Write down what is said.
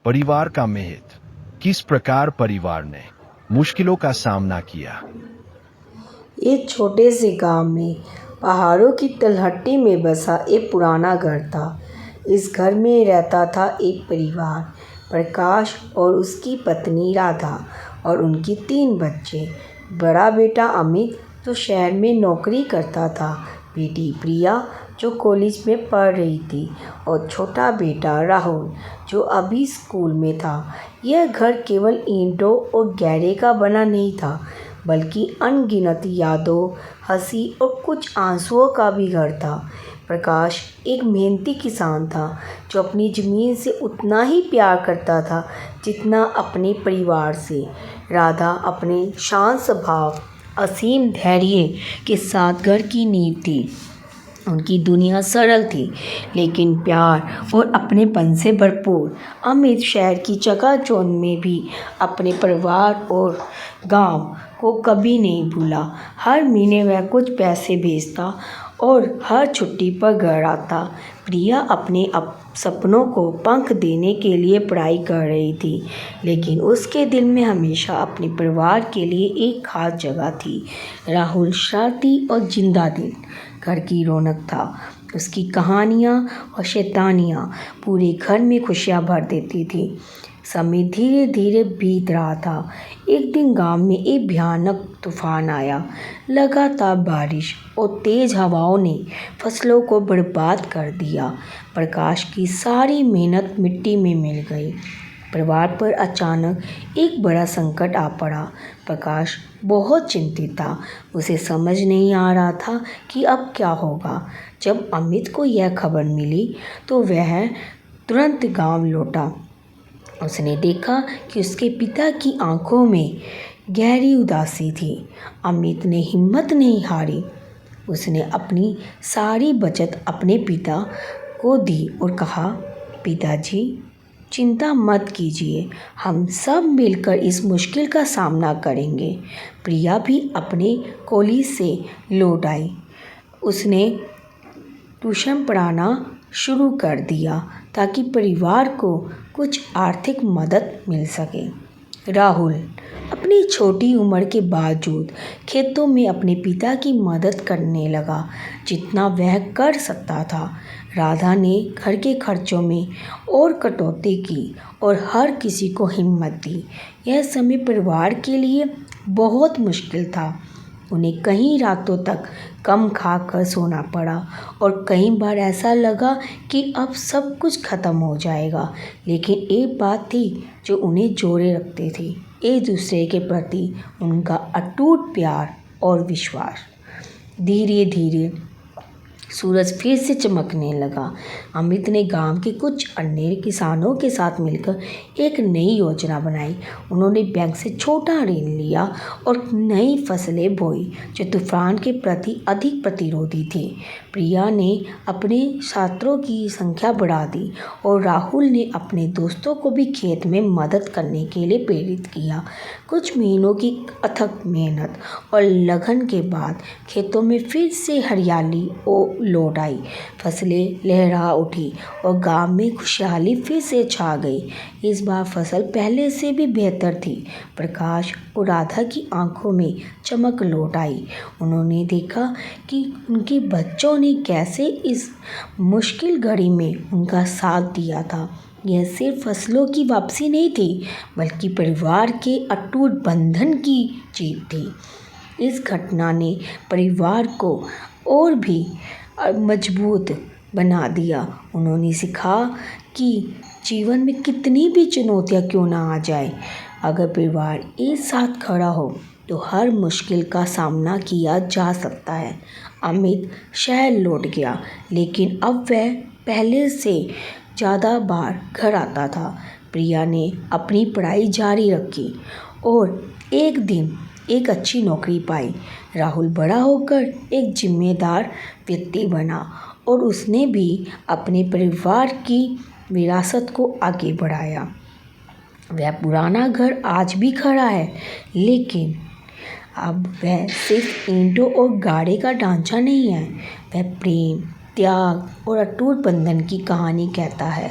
परिवार का महत्व। किस प्रकार परिवार ने मुश्किलों का सामना किया। एक छोटे से गांव में पहाड़ों की तलहटी में बसा एक पुराना घर था। इस घर में रहता था एक परिवार, प्रकाश और उसकी पत्नी राधा और उनकी 3 बच्चे। बड़ा बेटा अमित जो शहर में नौकरी करता था, बेटी प्रिया जो कॉलेज में पढ़ रही थी और छोटा बेटा राहुल जो अभी स्कूल में था। यह घर केवल ईंटों और गहरे का बना नहीं था, बल्कि अनगिनत यादों, हंसी और कुछ आंसुओं का भी घर था। प्रकाश एक मेहनती किसान था जो अपनी ज़मीन से उतना ही प्यार करता था जितना अपने परिवार से। राधा अपने शांत स्वभाव, असीम धैर्य के साथ घर की नींव थी। उनकी दुनिया सरल थी लेकिन प्यार और अपनेपन से भरपूर। अमित शहर की चकाचौंध में भी अपने परिवार और गांव को कभी नहीं भूला। हर महीने वह कुछ पैसे भेजता और हर छुट्टी पर घर आता। प्रिया अपने सपनों को पंख देने के लिए पढ़ाई कर रही थी, लेकिन उसके दिल में हमेशा अपने परिवार के लिए एक खास जगह थी। राहुल शरारती और जिंदा दिल घर की रौनक था। उसकी कहानियाँ और शैतानियाँ पूरे घर में खुशियाँ भर देती थी। समय धीरे धीरे बीत रहा था। एक दिन गांव में एक भयानक तूफान आया। लगातार बारिश और तेज हवाओं ने फसलों को बर्बाद कर दिया। प्रकाश की सारी मेहनत मिट्टी में मिल गई। परिवार पर अचानक एक बड़ा संकट आ पड़ा। प्रकाश बहुत चिंतित था। उसे समझ नहीं आ रहा था कि अब क्या होगा। जब अमित को यह खबर मिली तो वह तुरंत गांव लौटा। उसने देखा कि उसके पिता की आंखों में गहरी उदासी थी। अमित ने हिम्मत नहीं हारी। उसने अपनी सारी बचत अपने पिता को दी और कहा, पिताजी चिंता मत कीजिए, हम सब मिलकर इस मुश्किल का सामना करेंगे। प्रिया भी अपने कॉलेज से लौट आई। उसने ट्यूशन पढ़ाना शुरू कर दिया ताकि परिवार को कुछ आर्थिक मदद मिल सके। राहुल अपनी छोटी उम्र के बावजूद खेतों में अपने पिता की मदद करने लगा जितना वह कर सकता था। राधा ने घर के खर्चों में और कटौती की और हर किसी को हिम्मत दी। यह समय परिवार के लिए बहुत मुश्किल था। उन्हें कई रातों तक कम खाकर सोना पड़ा और कई बार ऐसा लगा कि अब सब कुछ खत्म हो जाएगा। लेकिन एक बात थी जो उन्हें जोड़े रखती थी, एक दूसरे के प्रति उनका अटूट प्यार और विश्वास। धीरे धीरे सूरज फिर से चमकने लगा। अमित ने गांव के कुछ अन्य किसानों के साथ मिलकर एक नई योजना बनाई। उन्होंने बैंक से छोटा ऋण लिया और नई फसलें बोई जो तूफान के प्रति अधिक प्रतिरोधी थी। प्रिया ने अपने छात्रों की संख्या बढ़ा दी और राहुल ने अपने दोस्तों को भी खेत में मदद करने के लिए प्रेरित किया। कुछ महीनों की अथक मेहनत और लगन के बाद खेतों में फिर से हरियाली लौट आई। फसलें लहरा उठी और गांव में खुशहाली फिर से छा गई। इस बार फसल पहले से भी बेहतर थी। प्रकाश और राधा की आंखों में चमक लौट आई। उन्होंने देखा कि उनके बच्चों ने कैसे इस मुश्किल घड़ी में उनका साथ दिया था। यह सिर्फ फसलों की वापसी नहीं थी, बल्कि परिवार के अटूट बंधन की जीत थी। इस घटना ने परिवार को और भी मजबूत बना दिया। उन्होंने सीखा कि जीवन में कितनी भी चुनौतियां क्यों ना आ जाए, अगर परिवार एक साथ खड़ा हो तो हर मुश्किल का सामना किया जा सकता है। अमित शहर लौट गया, लेकिन अब वह पहले से ज़्यादा बार घर आता था। प्रिया ने अपनी पढ़ाई जारी रखी और एक दिन एक अच्छी नौकरी पाई। राहुल बड़ा होकर एक जिम्मेदार व्यक्ति बना और उसने भी अपने परिवार की विरासत को आगे बढ़ाया। वह पुराना घर आज भी खड़ा है, लेकिन अब वह सिर्फ ईंटों और गाड़े का ढांचा नहीं है, वह प्रेम, त्याग और अटूट बंधन की कहानी कहता है।